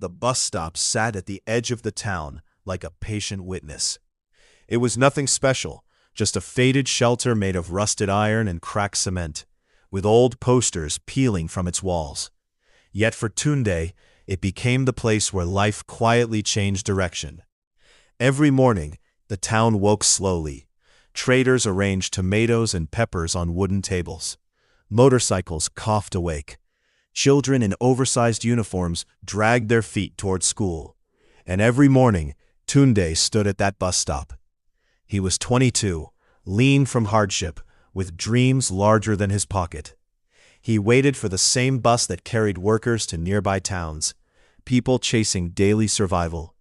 The bus stop sat at the edge of the town like a patient witness. It was nothing special, just a faded shelter made of rusted iron and cracked cement, with old posters peeling from its walls. Yet for Tunde, it became the place where life quietly changed direction. Every morning, the town woke slowly. Traders arranged tomatoes and peppers on wooden tables. Motorcycles coughed awake. Children in oversized uniforms dragged their feet toward school. And every morning, Tunde stood at that bus stop. He was 22, lean from hardship, with dreams larger than his pocket. He waited for the same bus that carried workers to nearby towns, people chasing daily survival.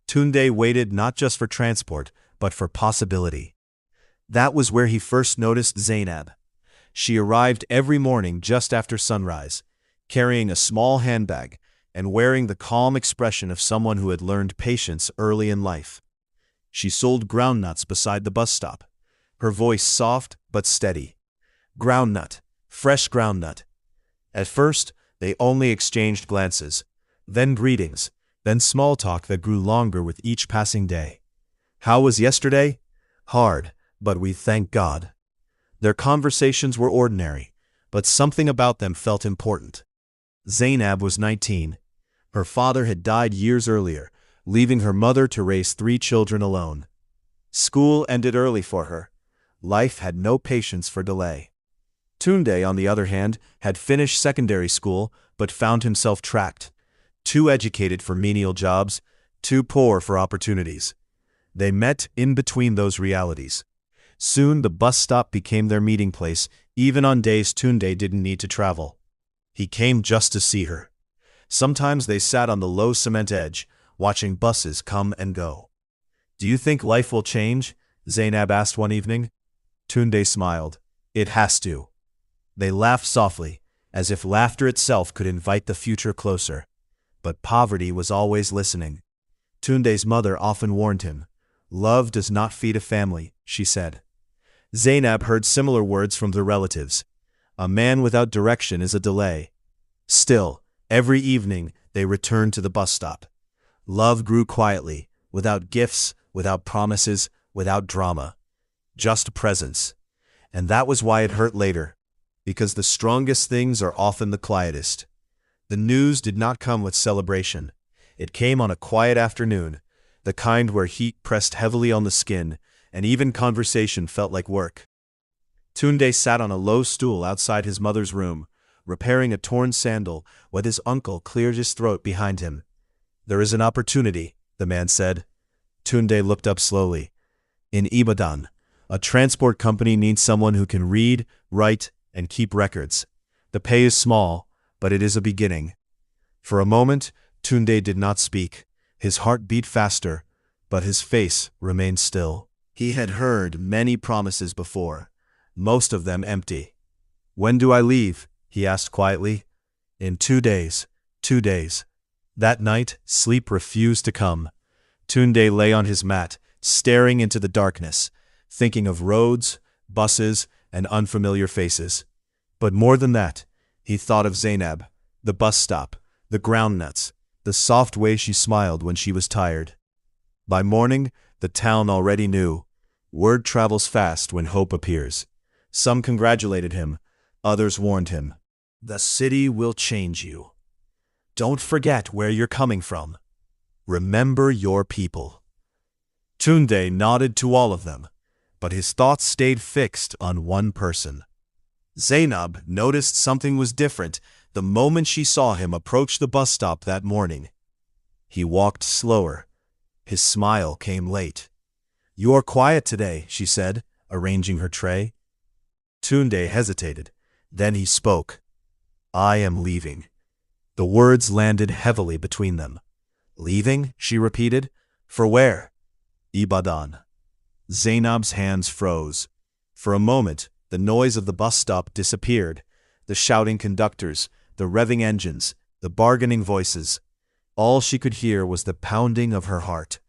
Tunde waited not just for transport, but for possibility. That was where he first noticed Zainab. She arrived every morning just after sunrise, carrying a small handbag and wearing the calm expression of someone who had learned patience early in life. She sold groundnuts beside the bus stop, her voice soft but steady. Groundnut, fresh groundnut. At first, they only exchanged glances, then greetings, then small talk that grew longer with each passing day. How was yesterday? Hard, but we thank God. Their conversations were ordinary, but something about them felt important. Zainab was 19. Her father had died years earlier, leaving her mother to raise 3 children alone. School ended early for her. Life had no patience for delay. Tunde, on the other hand, had finished secondary school but found himself trapped. Too educated for menial jobs, too poor for opportunities. They met in between those realities. Soon the bus stop became their meeting place, even on days Tunde didn't need to travel. He came just to see her. Sometimes they sat on the low cement edge, watching buses come and go. "Do you think life will change?" Zainab asked one evening. Tunde smiled. "It has to." They laughed softly, as if laughter itself could invite the future closer. But poverty was always listening. Tunde's mother often warned him. "Love does not feed a family," she said. Zainab heard similar words from their relatives. A man without direction is a delay. Still, every evening they returned to the bus stop. Love grew quietly, without gifts, without promises, without drama. Just presence. And that was why it hurt later, because the strongest things are often the quietest. The news did not come with celebration. It came on a quiet afternoon, the kind where heat pressed heavily on the skin, and even conversation felt like work. Tunde sat on a low stool outside his mother's room, repairing a torn sandal, while his uncle cleared his throat behind him. "There is an opportunity," the man said. Tunde looked up slowly. "In Ibadan, a transport company needs someone who can read, write, and keep records. The pay is small, but it is a beginning." For a moment, Tunde did not speak. His heart beat faster, but his face remained still. He had heard many promises before, most of them empty. "When do I leave?" he asked quietly. "In 2 days. 2 days." That night, sleep refused to come. Tunde lay on his mat, staring into the darkness, thinking of roads, buses, and unfamiliar faces. But more than that, he thought of Zainab, the bus stop, the groundnuts, the soft way she smiled when she was tired. By morning, the town already knew. Word travels fast when hope appears. Some congratulated him, others warned him. "The city will change you. Don't forget where you're coming from. Remember your people." Tunde nodded to all of them, but his thoughts stayed fixed on one person. Zainab noticed something was different the moment she saw him approach the bus stop that morning. He walked slower. His smile came late. "You are quiet today," she said, arranging her tray. Tunde hesitated. Then he spoke. "I am leaving." The words landed heavily between them. "Leaving?" she repeated. "For where?" "Ibadan." Zainab's hands froze. For a moment, the noise of the bus stop disappeared. The shouting conductors, the revving engines, the bargaining voices. All she could hear was the pounding of her heart.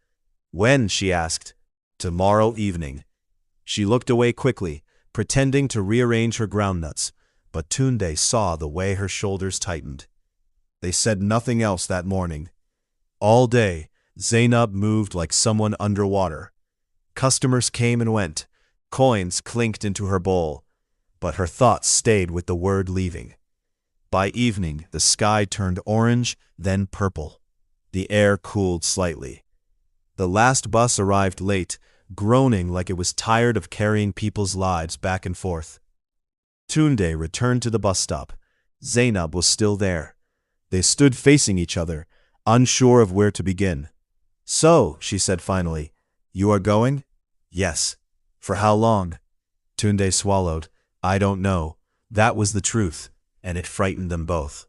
"When?" she asked. "Tomorrow evening." She looked away quickly, pretending to rearrange her groundnuts, but Tunde saw the way her shoulders tightened. They said nothing else that morning. All day, Zainab moved like someone underwater. Customers came and went. Coins clinked into her bowl. But her thoughts stayed with the word leaving. By evening, the sky turned orange, then purple. The air cooled slightly. The last bus arrived late, groaning like it was tired of carrying people's lives back and forth. Tunde returned to the bus stop. Zainab was still there. They stood facing each other, unsure of where to begin. "So," she said finally, "you are going?" "Yes." "For how long?" Tunde swallowed. "I don't know." That was the truth, and it frightened them both.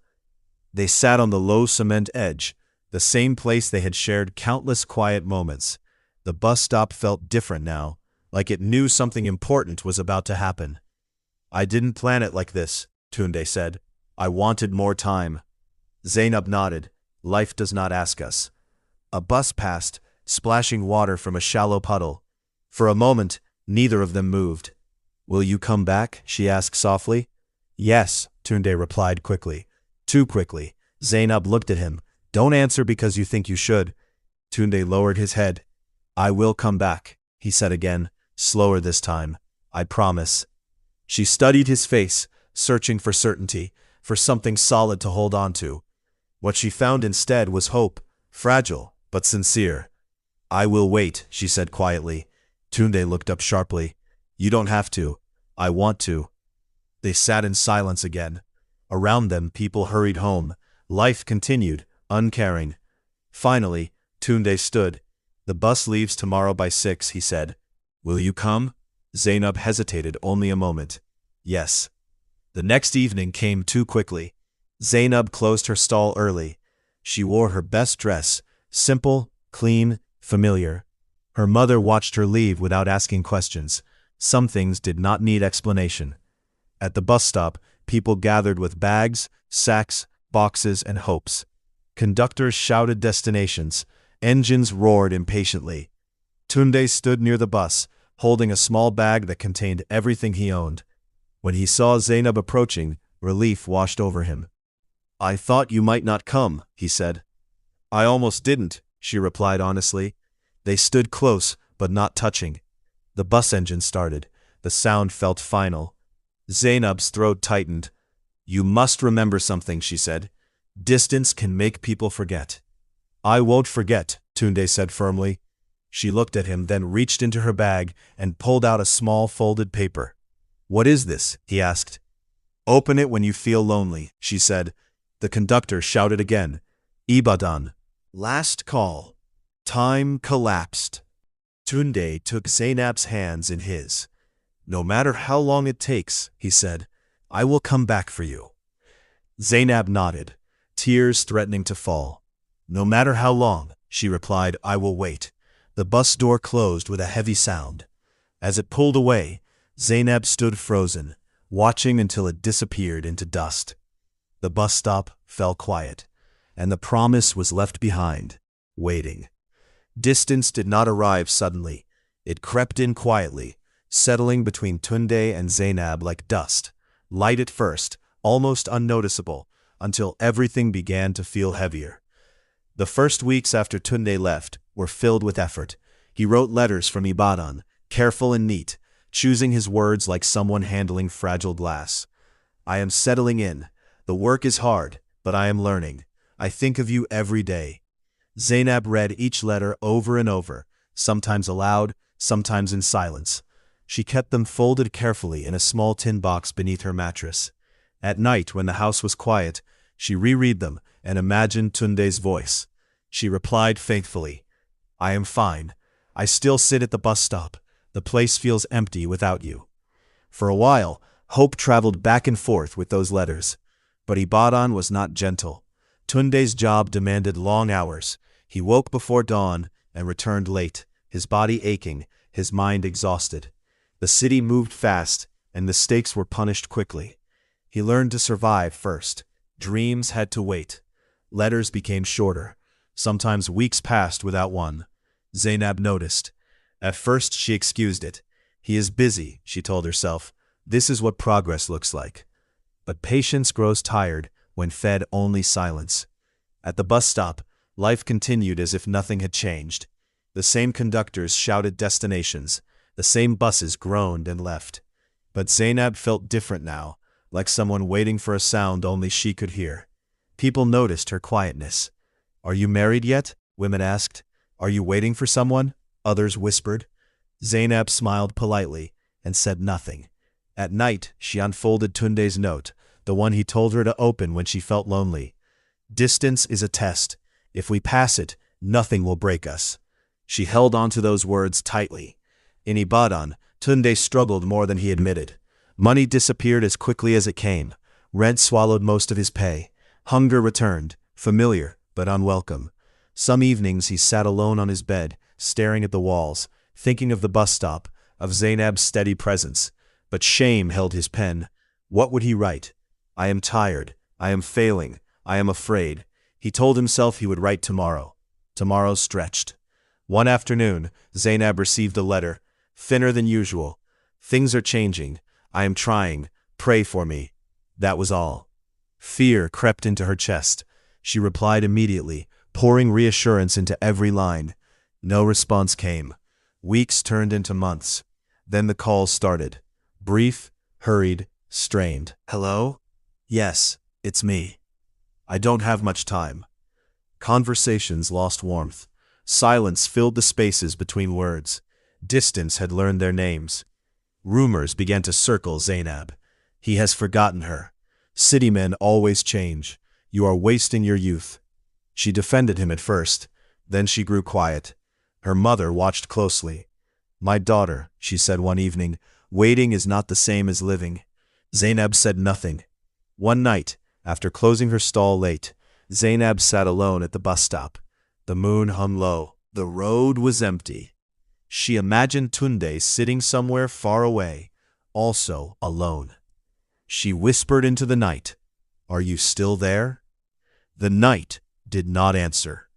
They sat on the low cement edge, the same place they had shared countless quiet moments. The bus stop felt different now, like it knew something important was about to happen. "I didn't plan it like this," Tunde said. "I wanted more time." Zainab nodded. "Life does not ask us." A bus passed, splashing water from a shallow puddle. For a moment, neither of them moved. "Will you come back?" she asked softly. "Yes," Tunde replied quickly. Too quickly. Zainab looked at him. "Don't answer because you think you should." Tunde lowered his head. "I will come back," he said again, slower this time. "I promise." She studied his face, searching for certainty, for something solid to hold on to. What she found instead was hope, fragile, but sincere. "I will wait," she said quietly. Tunde looked up sharply. "You don't have to. I want to." They sat in silence again. Around them, people hurried home. Life continued, uncaring. Finally, Tunde stood. "The bus leaves tomorrow by 6, he said. "Will you come?" Zainab hesitated only a moment. "Yes." The next evening came too quickly. Zainab closed her stall early. She wore her best dress, simple, clean, familiar. Her mother watched her leave without asking questions. Some things did not need explanation. At the bus stop, people gathered with bags, sacks, boxes, and hopes. Conductors shouted destinations. Engines roared impatiently. Tunde stood near the bus, holding a small bag that contained everything he owned. When he saw Zainab approaching, relief washed over him. "I thought you might not come," he said. "I almost didn't," she replied honestly. They stood close, but not touching. The bus engine started. The sound felt final. Zainab's throat tightened. "You must remember something," she said. "Distance can make people forget." "I won't forget," Tunde said firmly. She looked at him, then reached into her bag and pulled out a small folded paper. "What is this?" he asked. "Open it when you feel lonely," she said. The conductor shouted again. "Ibadan. Last call." Time collapsed. Tunde took Zainab's hands in his. "No matter how long it takes," he said, "I will come back for you." Zainab nodded, tears threatening to fall. "No matter how long," she replied, "I will wait." The bus door closed with a heavy sound. As it pulled away, Zainab stood frozen, watching until it disappeared into dust. The bus stop fell quiet, and the promise was left behind, waiting. Distance did not arrive suddenly. It crept in quietly, settling between Tunde and Zainab like dust, light at first, almost unnoticeable, until everything began to feel heavier. The first weeks after Tunde left were filled with effort. He wrote letters from Ibadan, careful and neat, choosing his words like someone handling fragile glass. "I am settling in. The work is hard, but I am learning. I think of you every day." Zainab read each letter over and over, sometimes aloud, sometimes in silence. She kept them folded carefully in a small tin box beneath her mattress. At night, when the house was quiet, she reread them and imagined Tunde's voice. She replied faithfully, "I am fine. I still sit at the bus stop. The place feels empty without you." For a while, hope traveled back and forth with those letters. But Ibadan was not gentle. Tunde's job demanded long hours. He woke before dawn and returned late, his body aching, his mind exhausted. The city moved fast, and the stakes were punished quickly. He learned to survive first. Dreams had to wait. Letters became shorter. Sometimes weeks passed without one. Zainab noticed. At first she excused it. "He is busy," she told herself. "This is what progress looks like." But patience grows tired when fed only silence. At the bus stop, life continued as if nothing had changed. The same conductors shouted destinations, the same buses groaned and left. But Zainab felt different now, like someone waiting for a sound only she could hear. People noticed her quietness. "Are you married yet?" women asked. "Are you waiting for someone?" others whispered. Zainab smiled politely and said nothing. At night, she unfolded Tunde's note, the one he told her to open when she felt lonely. "Distance is a test. If we pass it, nothing will break us." She held onto those words tightly. In Ibadan, Tunde struggled more than he admitted. Money disappeared as quickly as it came. Rent swallowed most of his pay. Hunger returned, familiar but unwelcome. Some evenings he sat alone on his bed, staring at the walls, thinking of the bus stop, of Zainab's steady presence. But shame held his pen. What would he write? "I am tired. I am failing. I am afraid." He told himself he would write tomorrow. Tomorrow stretched. One afternoon, Zainab received a letter, thinner than usual. "Things are changing. I am trying. Pray for me." That was all. Fear crept into her chest. She replied immediately, pouring reassurance into every line. No response came. Weeks turned into months. Then the calls started. Brief, hurried, strained. "Hello? Yes, it's me. I don't have much time." Conversations lost warmth. Silence filled the spaces between words. Distance had learned their names. Rumors began to circle Zainab. "He has forgotten her. City men always change. You are wasting your youth." She defended him at first. Then she grew quiet. Her mother watched closely. "My daughter," she said one evening, "waiting is not the same as living." Zainab said nothing. One night, after closing her stall late, Zainab sat alone at the bus stop. The moon hung low. The road was empty. She imagined Tunde sitting somewhere far away, also alone. She whispered into the night, "Are you still there?" The night did not answer.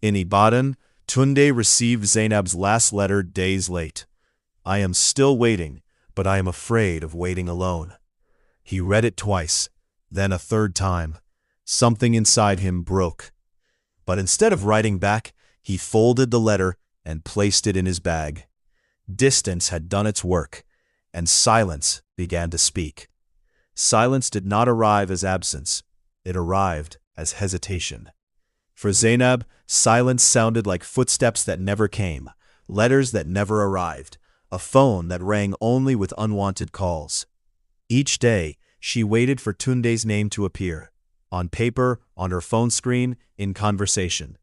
In Ibadan, Tunde received Zainab's last letter days late. "I am still waiting, but I am afraid of waiting alone." He read it twice, then a third time. Something inside him broke. But instead of writing back, he folded the letter and placed it in his bag. Distance had done its work, and silence began to speak. Silence did not arrive as absence. It arrived as hesitation. For Zainab, silence sounded like footsteps that never came, letters that never arrived, a phone that rang only with unwanted calls. Each day, she waited for Tunde's name to appear, on paper, on her phone screen, in conversation.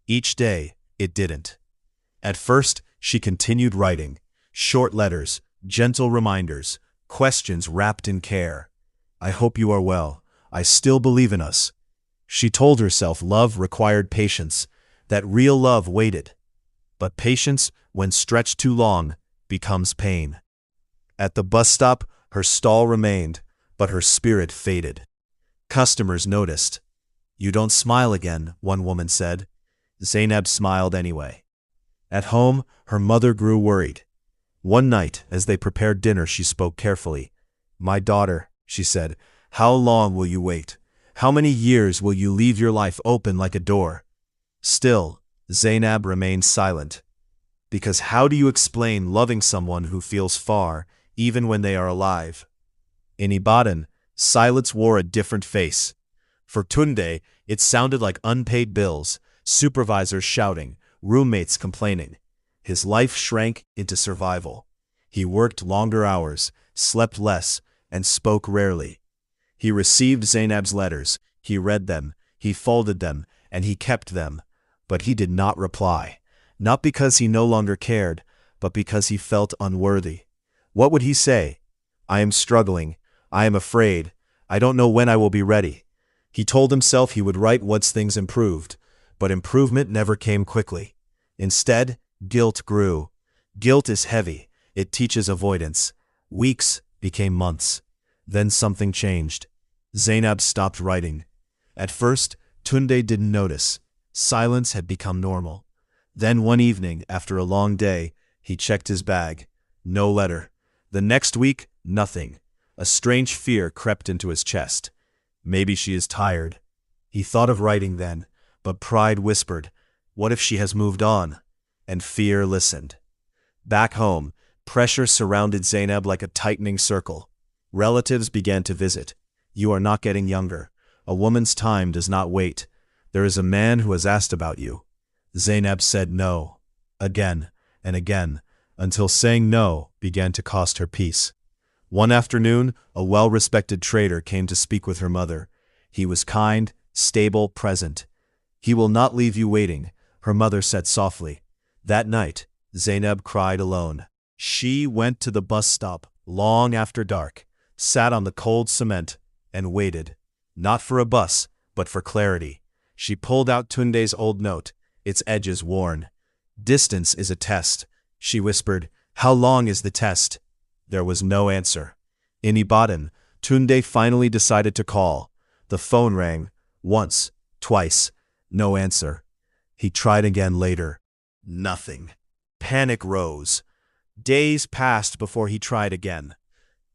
Each day, it didn't. At first, she continued writing, short letters, gentle reminders, questions wrapped in care. "I hope you are well. I still believe in us." She told herself love required patience, that real love waited. But patience, when stretched too long, becomes pain. At the bus stop, her stall remained, but her spirit faded. Customers noticed. "You don't smile again," one woman said. Zainab smiled anyway. At home, her mother grew worried. One night, as they prepared dinner, she spoke carefully. "My daughter," she said, "how long will you wait? How many years will you leave your life open like a door?" Still, Zainab remained silent. Because how do you explain loving someone who feels far, even when they are alive? In Ibadan, silence wore a different face. For Tunde, it sounded like unpaid bills, supervisors shouting, roommates complaining. His life shrank into survival. He worked longer hours, slept less, and spoke rarely. He received Zainab's letters, he read them, he folded them, and he kept them. But he did not reply, not because he no longer cared, but because he felt unworthy. What would he say? "I am struggling. I am afraid. I don't know when I will be ready." He told himself he would write once things improved, but improvement never came quickly. Instead, guilt grew. Guilt is heavy. It teaches avoidance. Weeks became months. Then something changed. Zainab stopped writing. At first, Tunde didn't notice. Silence had become normal. Then one evening, after a long day, he checked his bag. No letter. The next week, nothing. A strange fear crept into his chest. Maybe she is tired. He thought of writing then, but pride whispered, "What if she has moved on?" And fear listened. Back home, pressure surrounded Zainab like a tightening circle. Relatives began to visit. "You are not getting younger. A woman's time does not wait. There is a man who has asked about you." Zainab said no, again and again, until saying no began to cost her peace. One afternoon, a well-respected trader came to speak with her mother. He was kind, stable, present. "He will not leave you waiting," her mother said softly. That night, Zainab cried alone. She went to the bus stop long after dark, sat on the cold cement, and waited. Not for a bus, but for clarity. She pulled out Tunde's old note, its edges worn. "Distance is a test," she whispered. "How long is the test?" There was no answer. In Ibadan, Tunde finally decided to call. The phone rang, once, twice, no answer. He tried again later. Nothing. Panic rose. Days passed before he tried again.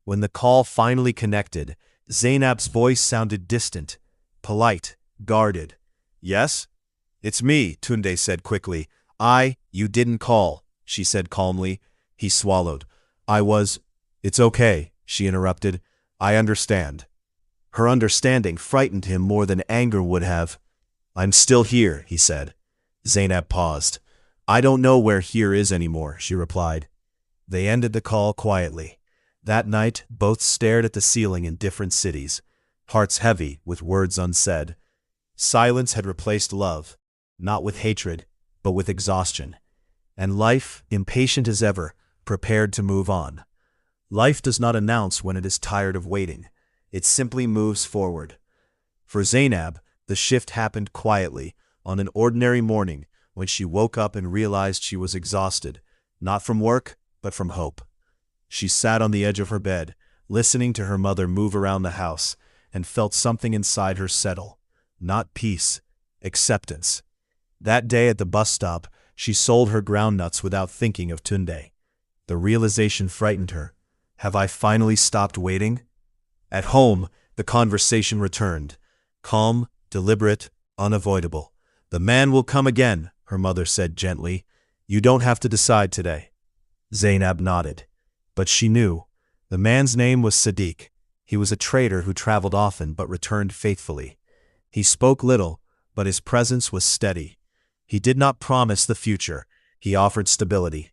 When the call finally connected, Zainab's voice sounded distant, polite, guarded. "Yes? It's me," Tunde said quickly. You didn't call," she said calmly. He swallowed. "It's okay," she interrupted. "I understand." Her understanding frightened him more than anger would have. "I'm still here," he said. Zainab paused. "I don't know where here is anymore," she replied. They ended the call quietly. That night, both stared at the ceiling in different cities, hearts heavy with words unsaid. Silence had replaced love, not with hatred, but with exhaustion. And life, impatient as ever, prepared to move on. Life does not announce when it is tired of waiting. It simply moves forward. For Zainab, the shift happened quietly, on an ordinary morning when she woke up and realized she was exhausted, not from work, but from hope. She sat on the edge of her bed, listening to her mother move around the house, and felt something inside her settle. Not peace, acceptance. That day at the bus stop, she sold her groundnuts without thinking of Tunde. The realization frightened her. Have I finally stopped waiting? At home, the conversation returned. Calm, deliberate, unavoidable. "The man will come again," her mother said gently. "You don't have to decide today." Zainab nodded. But she knew. The man's name was Sadiq. He was a trader who traveled often but returned faithfully. He spoke little, but his presence was steady. He did not promise the future. He offered stability.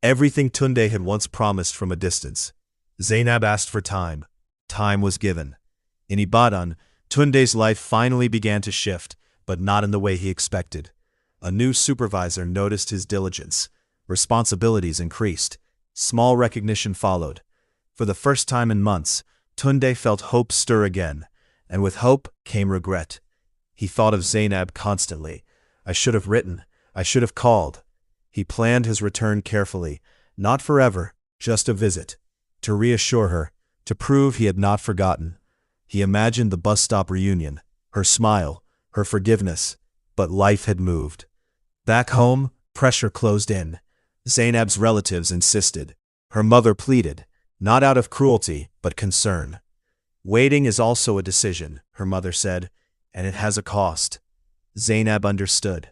Everything Tunde had once promised from a distance. Zainab asked for time. Time was given. In Ibadan, Tunde's life finally began to shift, but not in the way he expected. A new supervisor noticed his diligence. Responsibilities increased. Small recognition followed. For the first time in months, Tunde felt hope stir again, and with hope came regret. He thought of Zainab constantly. I should have written. I should have called. He planned his return carefully, not forever, just a visit, to reassure her, to prove he had not forgotten. He imagined the bus stop reunion, her smile, her forgiveness, but life had moved. Back home, pressure closed in. Zainab's relatives insisted. Her mother pleaded, not out of cruelty, but concern. "Waiting is also a decision," her mother said, "and it has a cost." Zainab understood.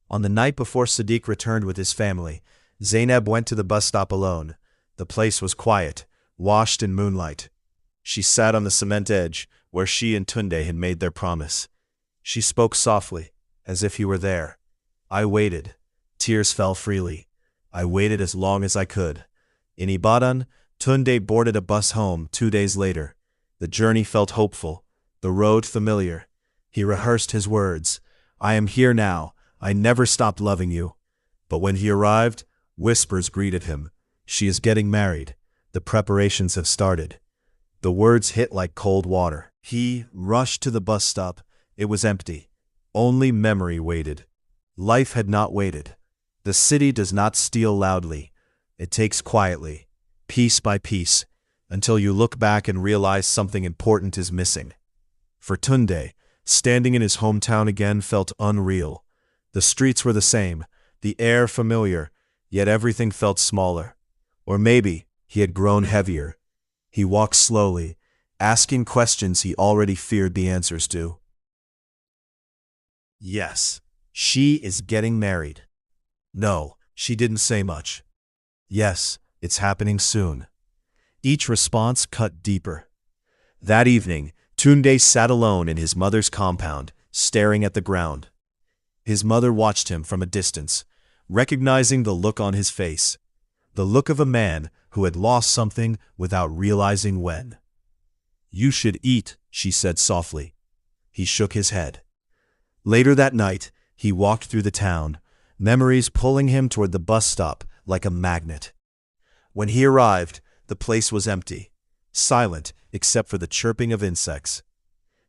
On the night before Sadiq returned with his family, Zainab went to the bus stop alone. The place was quiet, washed in moonlight. She sat on the cement edge, where she and Tunde had made their promise. She spoke softly, as if he were there. I waited. Tears fell freely. I waited as long as I could. In Ibadan, Tunde boarded a bus home 2 days later. The journey felt hopeful, the road familiar. He rehearsed his words. I am here now. I never stopped loving you. But when he arrived, whispers greeted him. She is getting married. The preparations have started. The words hit like cold water. He rushed to the bus stop. It was empty. Only memory waited. Life had not waited. The city does not steal loudly. It takes quietly, piece by piece, until you look back and realize something important is missing. For Tunde, standing in his hometown again felt unreal. The streets were the same, the air familiar, yet everything felt smaller. Or maybe he had grown heavier. He walked slowly, asking questions he already feared the answers to. Yes, she is getting married. No, she didn't say much. Yes, it's happening soon. Each response cut deeper. That evening, Tunde sat alone in his mother's compound, staring at the ground. His mother watched him from a distance, recognizing the look on his face, the look of a man who had lost something without realizing when. "You should eat," she said softly. He shook his head. Later that night, he walked through the town, memories pulling him toward the bus stop like a magnet. When he arrived, the place was empty, silent except for the chirping of insects.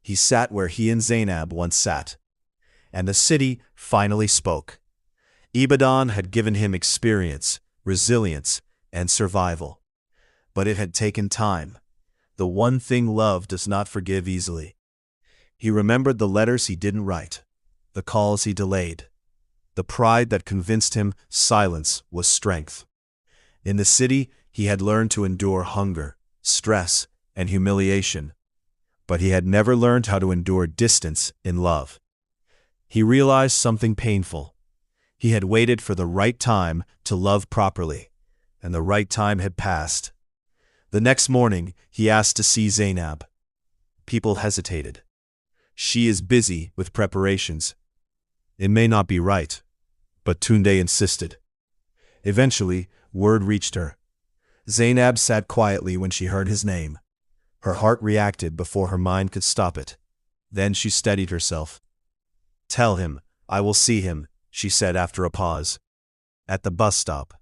He sat where he and Zainab once sat. And the city finally spoke. Ibadan had given him experience, resilience, and survival. But it had taken time. The one thing love does not forgive easily. He remembered the letters he didn't write, the calls he delayed, the pride that convinced him silence was strength. In the city, he had learned to endure hunger, stress, and humiliation. But he had never learned how to endure distance in love. He realized something painful. He had waited for the right time to love properly, and the right time had passed. The next morning, he asked to see Zainab. People hesitated. "She is busy with preparations." It may not be right, but Tunde insisted. Eventually, word reached her. Zainab sat quietly when she heard his name. Her heart reacted before her mind could stop it. Then she steadied herself. "Tell him, I will see him," she said after a pause. At the bus stop.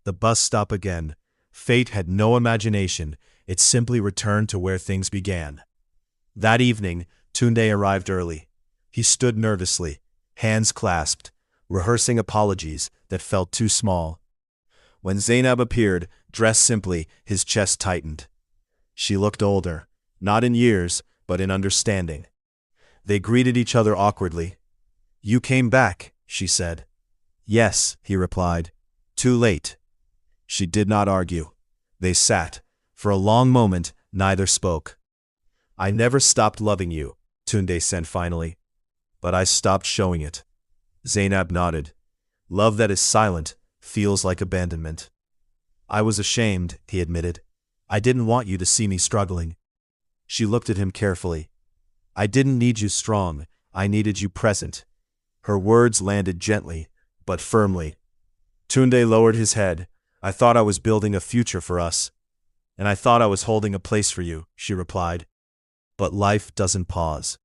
The bus stop again. Fate had no imagination, it simply returned to where things began. That evening, Tunde arrived early. He stood nervously, hands clasped, rehearsing apologies that felt too small. When Zainab appeared, dressed simply, his chest tightened. She looked older, not in years, but in understanding. They greeted each other awkwardly. "You came back," she said. "Yes," he replied. "Too late." She did not argue. They sat. For a long moment, neither spoke. "I never stopped loving you," Tunde said finally. "But I stopped showing it." Zainab nodded. "Love that is silent feels like abandonment." "I was ashamed," he admitted. "I didn't want you to see me struggling." She looked at him carefully. "I didn't need you strong, I needed you present." Her words landed gently, but firmly. Tunde lowered his head. "I thought I was building a future for us. And I thought I was holding a place for you," she replied. "But life doesn't pause."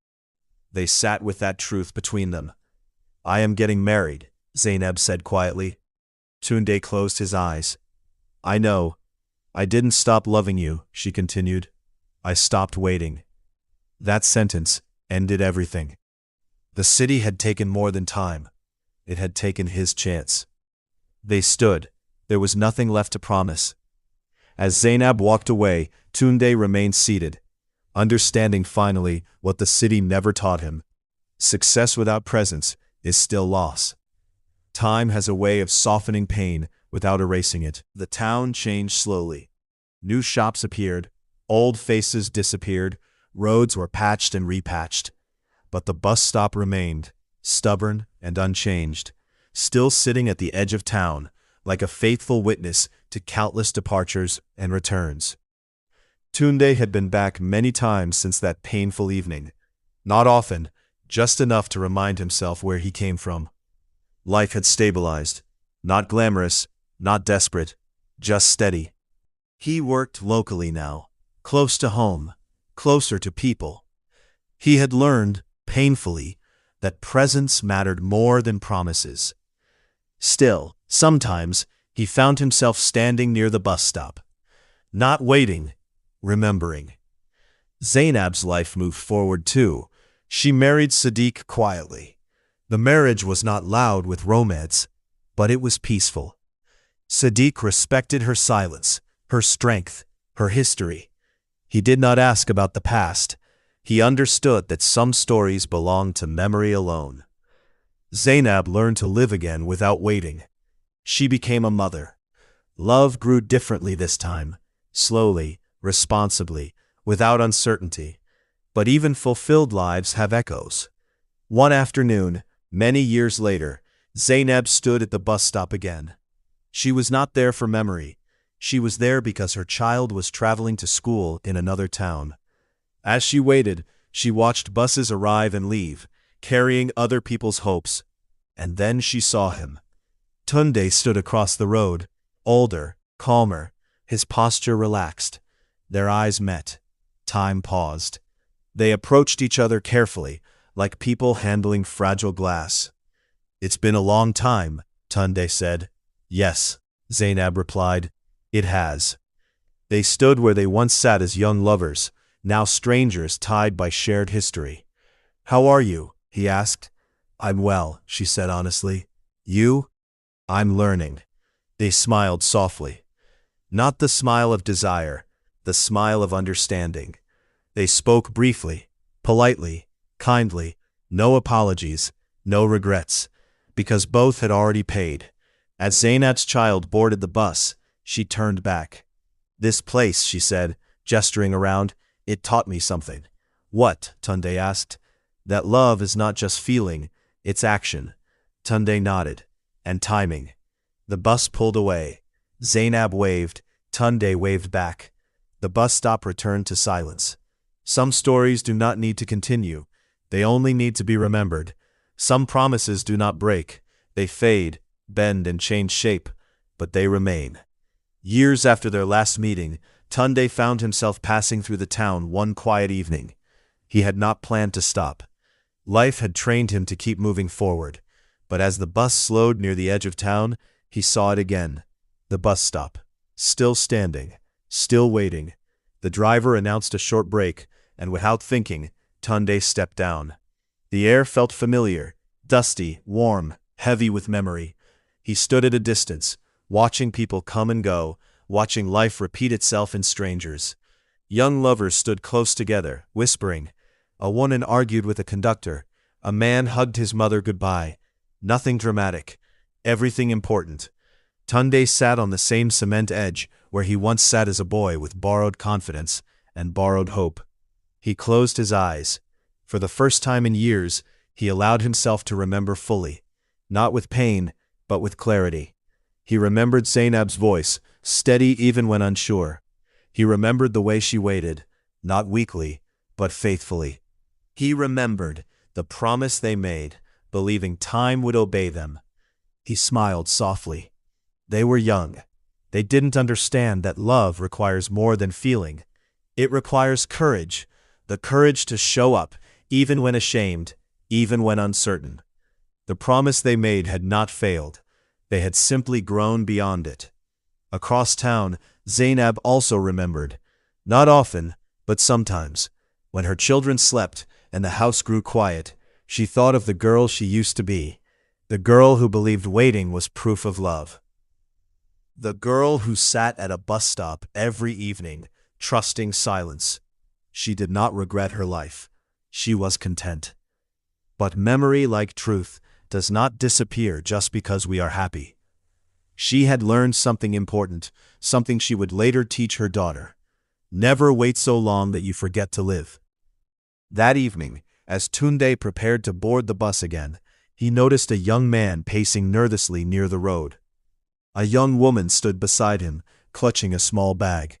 They sat with that truth between them. "I am getting married," Zainab said quietly. Tunde closed his eyes. "I know. I didn't stop loving you," she continued. "I stopped waiting." That sentence ended everything. The city had taken more than time. It had taken his chance. They stood. There was nothing left to promise. As Zainab walked away, Tunde remained seated, understanding finally what the city never taught him. Success without presence is still loss. Time has a way of softening pain without erasing it. The town changed slowly. New shops appeared, old faces disappeared, roads were patched and repatched. But the bus stop remained, stubborn and unchanged, still sitting at the edge of town, like a faithful witness to countless departures and returns. Tunde had been back many times since that painful evening. Not often, just enough to remind himself where he came from. Life had stabilized. Not glamorous, not desperate, just steady. He worked locally now, close to home, closer to people. He had learned, painfully, that presence mattered more than promises. Still, sometimes, he found himself standing near the bus stop. Not waiting, remembering. Zainab's life moved forward too. She married Sadiq quietly. The marriage was not loud with romance, but it was peaceful. Sadiq respected her silence, her strength, her history. He did not ask about the past. He understood that some stories belonged to memory alone. Zainab learned to live again without waiting. She became a mother. Love grew differently this time, slowly, responsibly, without uncertainty. But even fulfilled lives have echoes. One afternoon, many years later, Zainab stood at the bus stop again. She was not there for memory. She was there because her child was traveling to school in another town. As she waited, she watched buses arrive and leave, carrying other people's hopes. And then she saw him. Tunde stood across the road, older, calmer, his posture relaxed. Their eyes met. Time paused. They approached each other carefully, like people handling fragile glass. "It's been a long time," Tunde said. "Yes," Zainab replied. "It has." They stood where they once sat as young lovers, now strangers tied by shared history. "How are you?" he asked. "I'm well," she said honestly. "You?" "I'm learning." They smiled softly. Not the smile of desire, the smile of understanding. They spoke briefly, politely, kindly, no apologies, no regrets, because both had already paid. As Zainab's child boarded the bus, she turned back. "This place," she said, gesturing around, "it taught me something." "What?" Tunde asked. "That love is not just feeling, it's action." Tunde nodded. "And timing." The bus pulled away. Zainab waved. Tunde waved back. The bus stop returned to silence. Some stories do not need to continue. They only need to be remembered. Some promises do not break. They fade, bend, and change shape, but they remain. Years after their last meeting, Tunde found himself passing through the town one quiet evening. He had not planned to stop. Life had trained him to keep moving forward. But as the bus slowed near the edge of town, he saw it again. The bus stop. Still standing. Still waiting. The driver announced a short break, and without thinking, Tunde stepped down. The air felt familiar, dusty, warm, heavy with memory. He stood at a distance, watching people come and go, watching life repeat itself in strangers. Young lovers stood close together, whispering. A woman argued with a conductor. A man hugged his mother goodbye. Nothing dramatic. Everything important. Tunde sat on the same cement edge where he once sat as a boy with borrowed confidence and borrowed hope. He closed his eyes. For the first time in years, he allowed himself to remember fully. Not with pain, but with clarity. He remembered Zainab's voice, steady even when unsure. He remembered the way she waited, not weakly, but faithfully. He remembered the promise they made, believing time would obey them. He smiled softly. They were young. They didn't understand that love requires more than feeling. It requires courage, the courage to show up, even when ashamed, even when uncertain. The promise they made had not failed. They had simply grown beyond it. Across town, Zainab also remembered. Not often, but sometimes. When her children slept and the house grew quiet, she thought of the girl she used to be. The girl who believed waiting was proof of love. The girl who sat at a bus stop every evening, trusting silence. She did not regret her life. She was content. But memory, like truth, does not disappear just because we are happy. She had learned something important, something she would later teach her daughter. Never wait so long that you forget to live. That evening, as Tunde prepared to board the bus again, he noticed a young man pacing nervously near the road. A young woman stood beside him, clutching a small bag.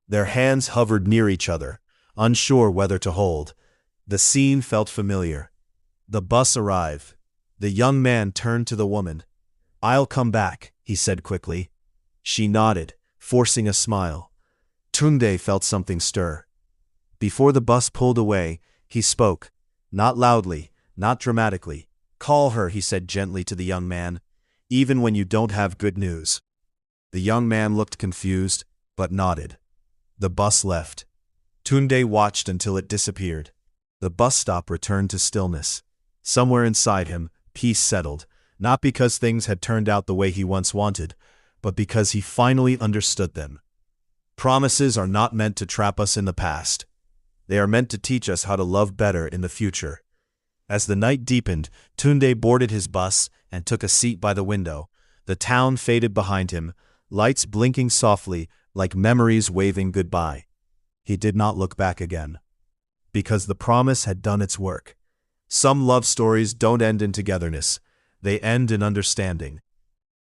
Their hands hovered near each other, unsure whether to hold. The scene felt familiar. The bus arrived. The young man turned to the woman. "I'll come back," he said quickly. She nodded, forcing a smile. Tunde felt something stir. Before the bus pulled away, he spoke. Not loudly, not dramatically. "Call her," he said gently to the young man, "even when you don't have good news." The young man looked confused, but nodded. The bus left. Tunde watched until it disappeared. The bus stop returned to stillness. Somewhere inside him, peace settled, not because things had turned out the way he once wanted, but because he finally understood them. Promises are not meant to trap us in the past. They are meant to teach us how to love better in the future. As the night deepened, Tunde boarded his bus and took a seat by the window. The town faded behind him, lights blinking softly like memories waving goodbye. He did not look back again. Because the promise had done its work. Some love stories don't end in togetherness, they end in understanding.